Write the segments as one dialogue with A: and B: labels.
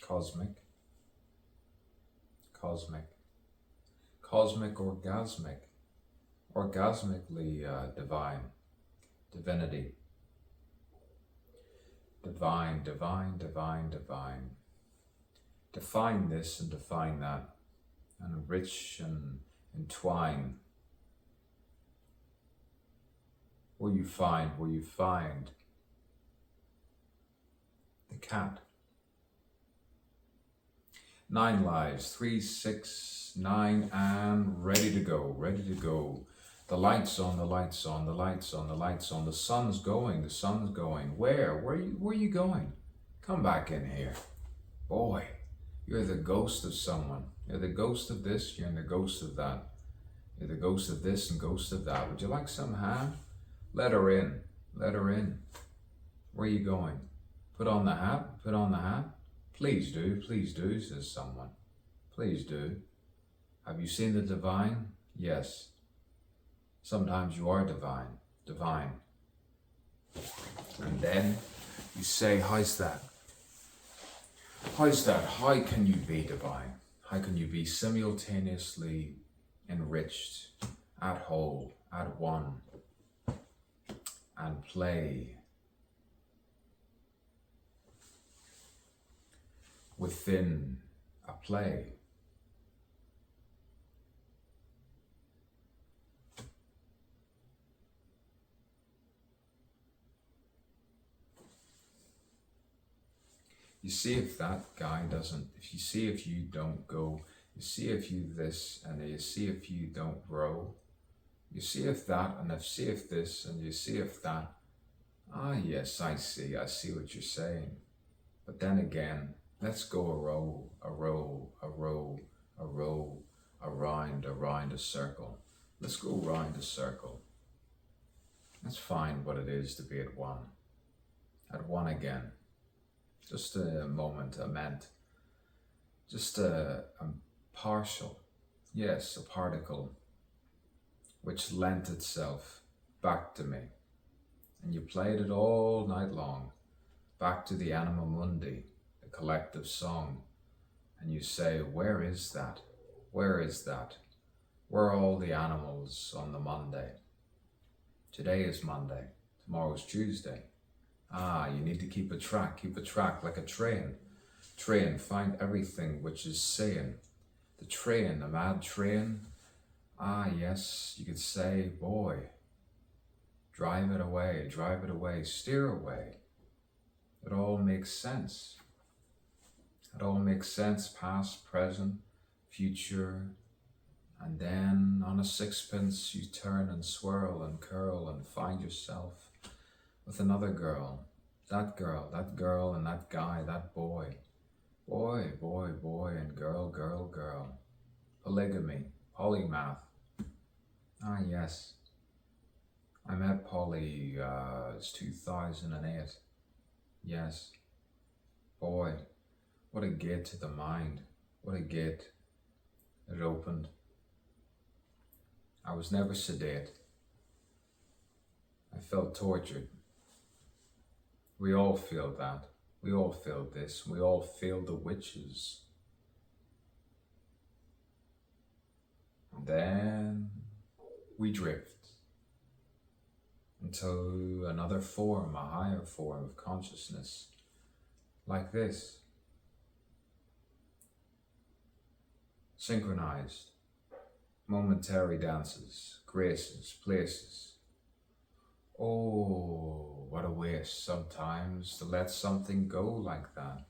A: cosmic, cosmic, cosmic, orgasmic, orgasmically divine, divinity, divine, divine, divine, divine. Define this and define that, and enrich and entwine. Where you find the cat. 9 lives, 3, 6, 9, and ready to go, ready to go. The lights on, the lights on, the lights on, the lights on. The sun's going, the sun's going. Where are you going? Come back in here. Boy, you're the ghost of someone. You're the ghost of this, you're the ghost of that. You're the ghost of this and ghost of that. Would you like some ham? Let her in, let her in. Where are you going? Put on the hat, put on the hat. Please do, says someone. Please do. Have you seen the divine? Yes. Sometimes you are divine, divine. And then you say, how's that? How's that? How can you be divine? How can you be simultaneously enriched, at whole, at one, and play within a play? You see if that guy doesn't, you see if you don't go, you see if you this, and you see if you don't grow. You see if that, and you see if this, and you see if that. Ah, yes, I see what you're saying. But then again, let's go a row, around a circle. Let's go around a circle. Let's find what it is to be at one again. Just a moment, just a partial, yes, a particle, which lent itself back to me. And you played it all night long, back to the anima mundi, the collective song. And you say, where is that? Where is that? Where are all the animals on the Monday? Today is Monday, tomorrow's Tuesday. Ah, you need to keep a track like a train. Train, find everything which is saying. The train, the mad train. Ah, yes, you could say, boy, drive it away, steer away. It all makes sense. It all makes sense, past, present, future. And then on a sixpence, you turn and swirl and curl and find yourself with another girl, that girl, and that guy, that boy, and girl. Polygamy, polymath. Ah, yes. I met Polly, it's 2008. Yes. Boy, what a gate to the mind. What a gate. It opened. I was never sedate. I felt tortured. We all feel that. We all feel this. We all feel the witches. And then we drift into another form, a higher form of consciousness, like this. Synchronized, momentary dances, graces, places. Oh, what a waste sometimes to let something go like that.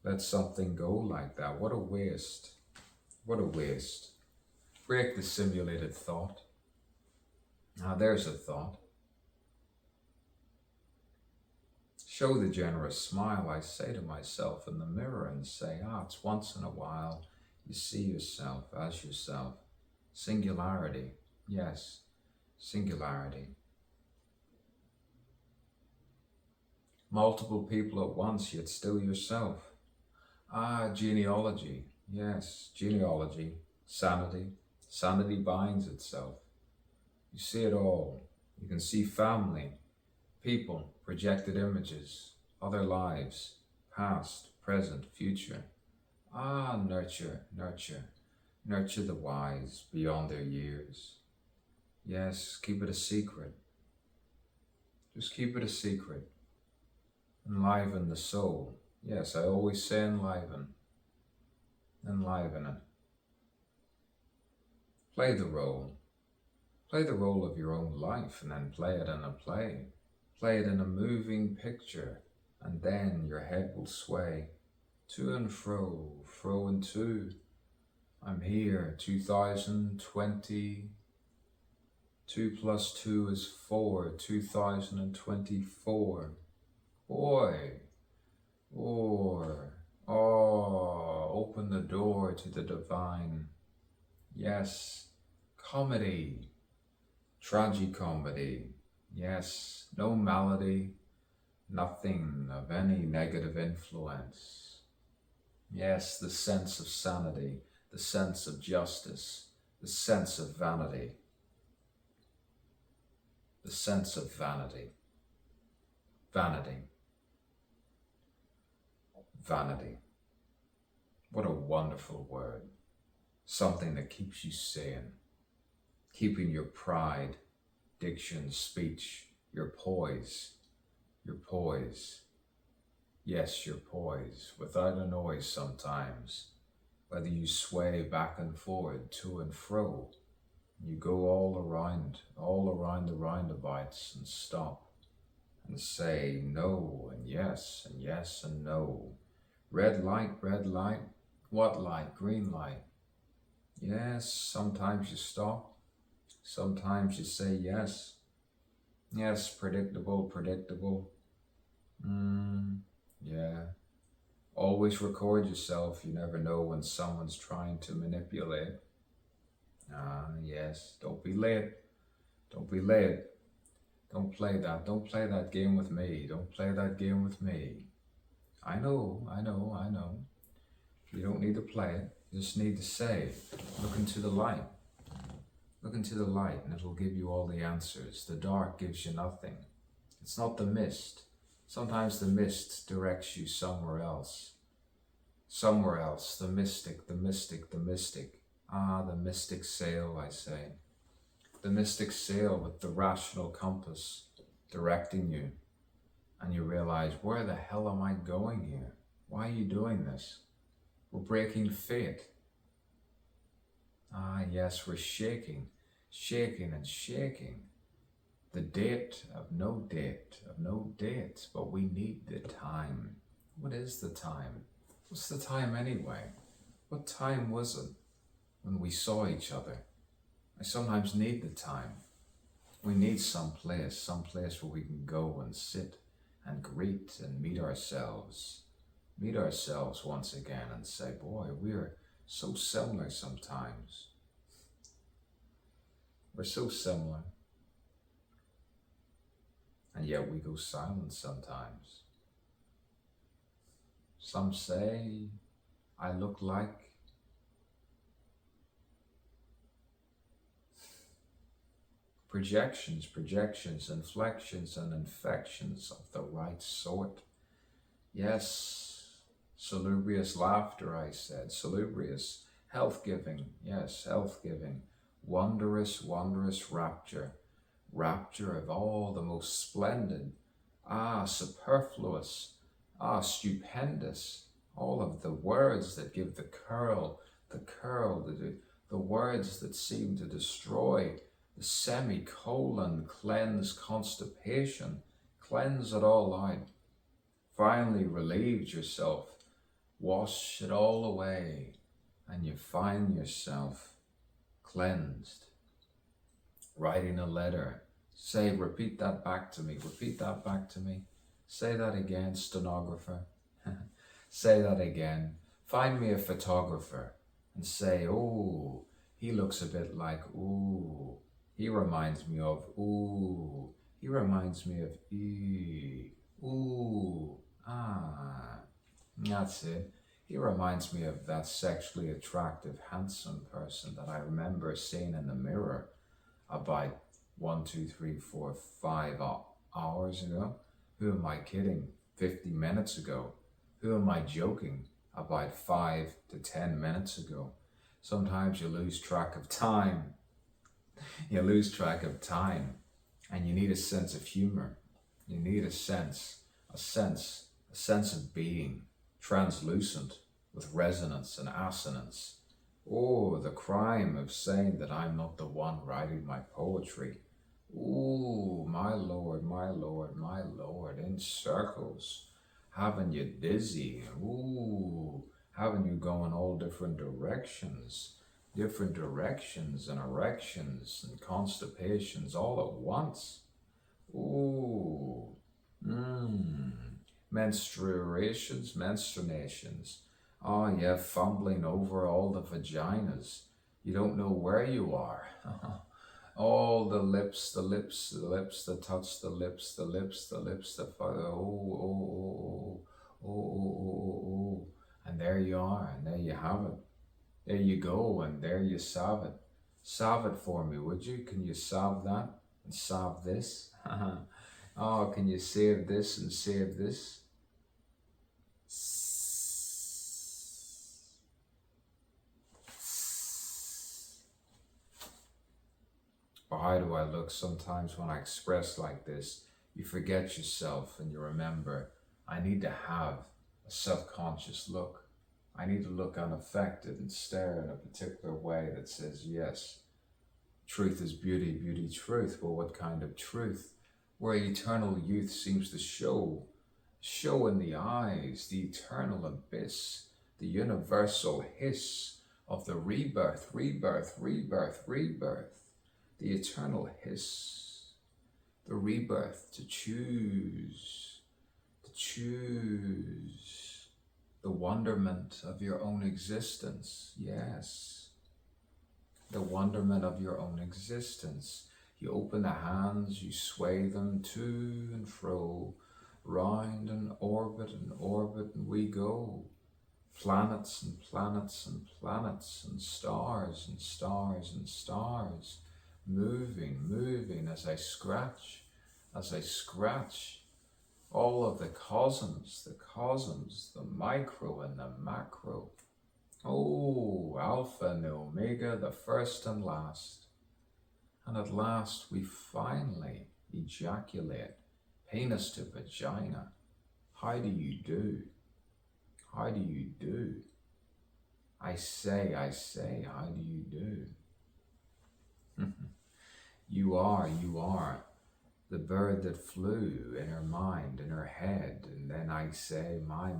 A: Let something go like that. What a waste. What a waste. Break the simulated thought. Now there's a thought. Show the generous smile, I say to myself in the mirror, and say, it's once in a while you see yourself as yourself. Singularity. Yes, singularity. Multiple people at once, yet still yourself. Genealogy. Yes, genealogy. Sanity. Sanity binds itself. You see it all. You can see family, people, projected images, other lives, past, present, future. Nurture, nurture, nurture the wise beyond their years. Yes, keep it a secret. Just keep it a secret. Enliven the soul. Yes, I always say enliven. Enliven it. Play the role. Play the role of your own life and then play it in a play. Play it in a moving picture, and then your head will sway to and fro, fro and to. I'm here, 2020. 2 plus 2 is 4, 2024. Boy, open the door to the divine. Yes, comedy, tragicomedy. Yes, no malady, nothing of any negative influence. Yes, the sense of sanity, the sense of justice, the sense of vanity. The sense of vanity. Vanity. Vanity. What a wonderful word. Something that keeps you sane. Keeping your pride, diction, speech, your poise. Your poise. Yes, your poise, without a noise sometimes. Whether you sway back and forward, to and fro. You go all around the roundabouts and stop and say no and yes and no. Red light, what light? Green light. Yes, sometimes you stop, sometimes you say yes. Yes, predictable. Yeah. Always record yourself, you never know when someone's trying to manipulate. Yes, don't be late. Don't be late. Don't play that game with me. Don't play that game with me. I know. You don't need to play it. You just need to say, look into the light. Look into the light and it'll give you all the answers. The dark gives you nothing. It's not the mist. Sometimes the mist directs you somewhere else. Somewhere else. The mystic. The mystic sail, I say. The mystic sail with the rational compass directing you. And you realize, where the hell am I going here? Why are you doing this? We're breaking fate. Yes, we're shaking and shaking. The date of no date, but we need the time. What is the time? What's the time anyway? What time was it when we saw each other? I sometimes need the time. We need some place where we can go and sit and greet and meet ourselves once again and say, boy, we're so similar sometimes. We're so similar. And yet we go silent sometimes. Some say I look like projections, inflections and infections of the right sort. Yes, salubrious laughter, I said, salubrious, health-giving, yes, health-giving, wondrous rapture, rapture of all the most splendid, superfluous, stupendous, all of the words that give the curl, the words that seem to destroy the semicolon, cleanse constipation, cleanse it all out. Finally relieved yourself, wash it all away, and you find yourself cleansed. Writing a letter, say, repeat that back to me, say that again, stenographer, say that again, find me a photographer, and say, oh, he looks a bit like, ooh, he reminds me of, ooh, he reminds me of, ooh, that's it. He reminds me of that sexually attractive, handsome person that I remember seeing in the mirror about 1, 2, 3, 4, 5 hours ago. Who am I kidding? 50 minutes ago. Who am I joking about 5 to 10 minutes ago? Sometimes you lose track of time. You lose track of time, and you need a sense of humor. You need a sense of being, translucent, with resonance and assonance. Oh, the crime of saying that I'm not the one writing my poetry. Ooh, my lord, my lord, my lord, in circles, having you dizzy. Ooh, having you going all different directions and erections and constipations all at once. Ooh, menstruations. Oh, yeah, fumbling over all the vaginas. You don't know where you are. All the lips that touch the lips that oh. And there you are, and there you have it. There you go, and there you salve it. Salve it for me, would you? Can you salve that and salve this? Oh, can you save this and save this? Or how do I look sometimes when I express like this? You forget yourself and you remember, I need to have a self-conscious look. I need to look unaffected and stare in a particular way that says, yes, truth is beauty, beauty, truth. Well, what kind of truth? Where eternal youth seems to show in the eyes, the eternal abyss, the universal hiss of the rebirth, the eternal hiss, the rebirth to choose, the wonderment of your own existence. Yes, the wonderment of your own existence. You open the hands, you sway them to and fro, round and orbit, and we go. Planets and planets and planets, and stars and stars and stars, moving as I scratch, all of the cosmos, the micro and the macro. Oh, Alpha and Omega, the first and last. And at last we finally ejaculate, penis to vagina. How do you do? How do you do? I say, how do you do? You are the bird that flew in her mind, in her head, and then I say, my,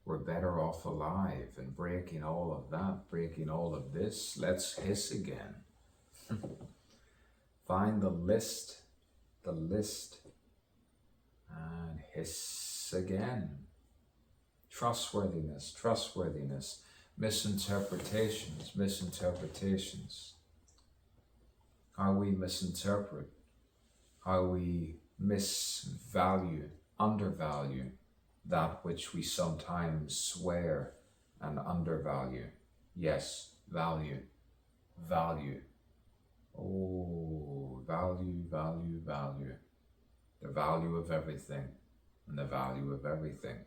A: we're better off alive, and breaking all of that, breaking all of this, let's hiss again. Find the list, and hiss again. Trustworthiness, misinterpretations. How we misinterpret, how we misvalue, undervalue that which we sometimes swear and undervalue. Yes, value. Oh, value. The value of everything and the value of everything.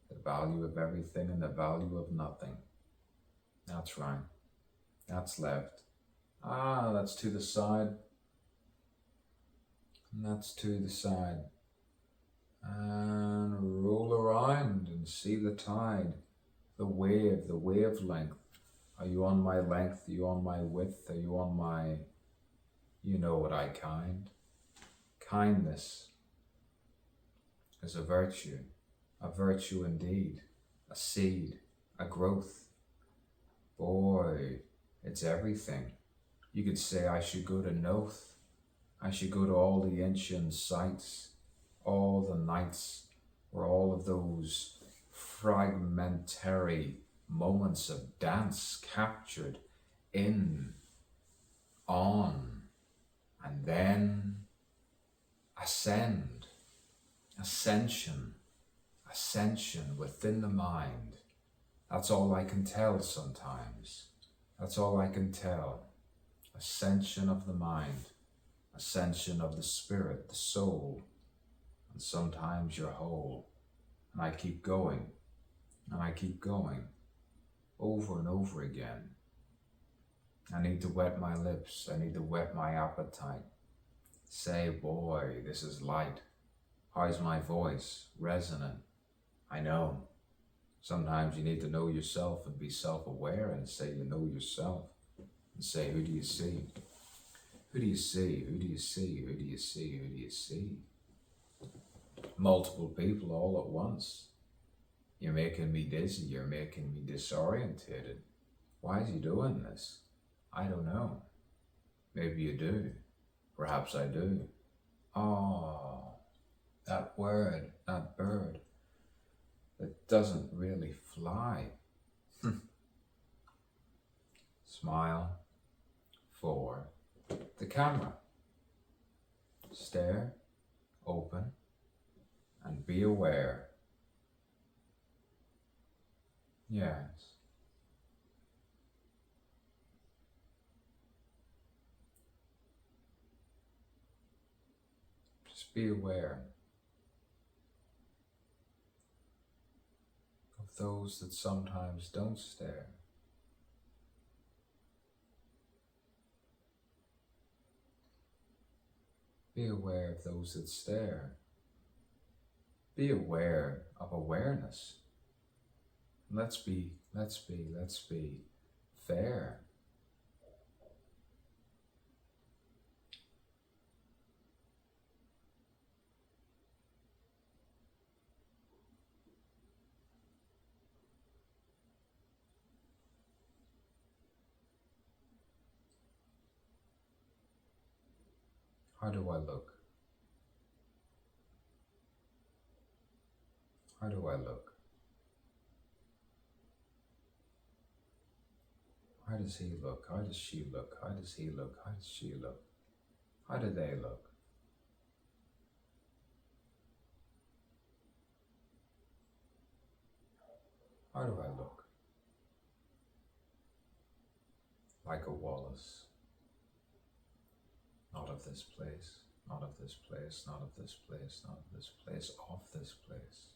A: The value of everything and the value of nothing. That's right. That's left. That's to the side. And that's to the side. And roll around and see the tide. The wavelength. Are you on my length? Are you on my width? Are you on my, you know what I kind? Kindness is a virtue indeed, a seed, a growth. Boy, it's everything. You could say I should go to Noth. I should go to all the ancient sites, all the nights where all of those fragmentary moments of dance captured in, on, and then ascension within the mind. That's all I can tell sometimes. That's all I can tell. Ascension of the mind, ascension of the spirit, the soul, and sometimes your whole, And I keep going, and I keep going, over and over again. I need to wet my lips, I need to whet my appetite. Say, boy, this is light. How's my voice? Resonant. I know. Sometimes you need to know yourself and be self-aware and say you know yourself. And say, who do you see? Who do you see? Who do you see? Who do you see? Who do you see? Multiple people all at once. You're making me dizzy. You're making me disorientated. Why is he doing this? I don't know. Maybe you do. Perhaps I do. Oh, that word, that bird that doesn't really fly. Smile for the camera. Stare, open, and be aware. Yes. Just be aware of those that sometimes don't stare. Be aware of those that stare. Be aware of awareness. Let's be fair. How do I look? How do I look? How does he look? How does she look? How does he look? How does she look? How do they look? How do I look? Like a Wallace. Not of this place, not of this place, not of this place, not of this place, of this place.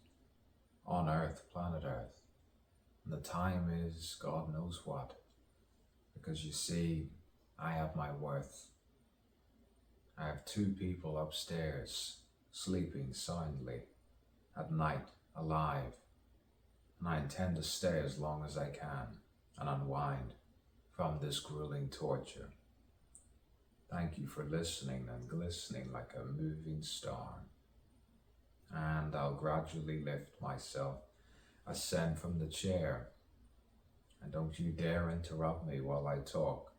A: On Earth, planet Earth. And the time is God knows what. Because you see, I have my worth. I have 2 people upstairs, sleeping soundly, at night, alive. And I intend to stay as long as I can and unwind from this grueling torture. Thank you for listening and glistening like a moving star. And I'll gradually lift myself, ascend from the chair. And don't you dare interrupt me while I talk.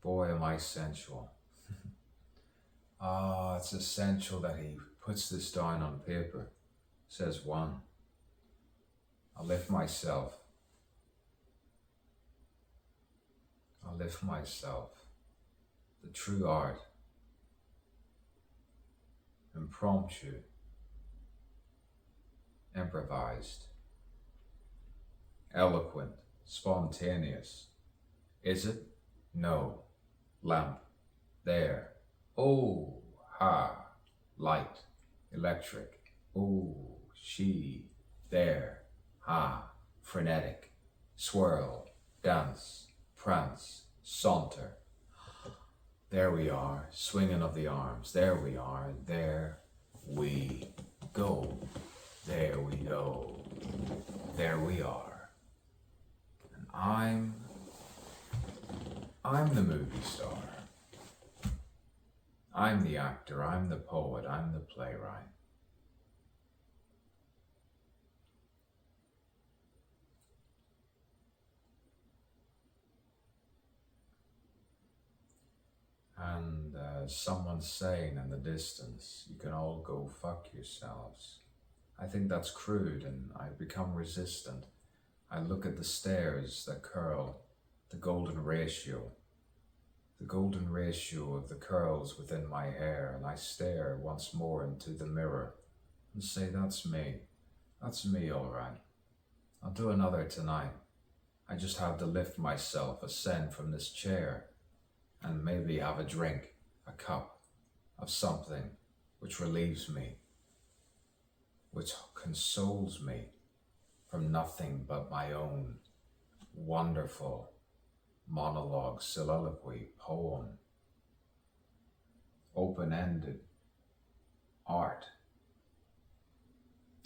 A: Boy, am I sensual. It's essential that he puts this down on paper, says one. I'll lift myself. I'll lift myself. The true art. Impromptu. Improvised. Eloquent. Spontaneous. Is it? No. Lamp. There. Oh, ha. Light. Electric. Oh, she. There. Ha. Frenetic. Swirl. Dance. Prance. Saunter. There we are, swinging of the arms. There we are, there we go. There we go. There we are. And I'm the movie star. I'm the actor, I'm the poet, I'm the playwright. And someone's saying in the distance, you can all go fuck yourselves. I think that's crude and I've become resistant. I look at the stairs that curl, the golden ratio of the curls within my hair, and I stare once more into the mirror and say, that's me all right. I'll do another tonight. I just have to lift myself, ascend from this chair, and maybe have a drink, a cup of something which relieves me, which consoles me from nothing but my own wonderful monologue, soliloquy, poem, open-ended art,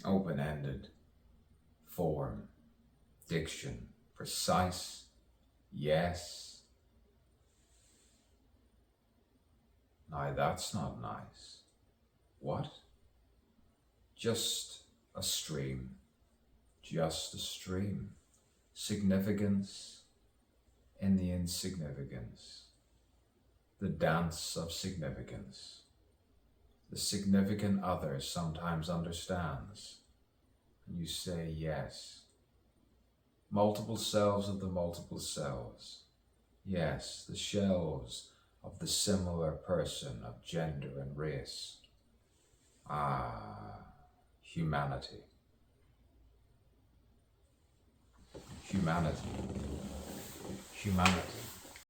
A: open-ended form, diction, precise, yes. Now that's not nice. What? Just a stream, just a stream. Significance in the insignificance, the dance of significance. The significant other sometimes understands, and you say yes. Multiple selves of the multiple selves. Yes, the shells of the similar person of gender and race. Ah, humanity. Humanity. Humanity.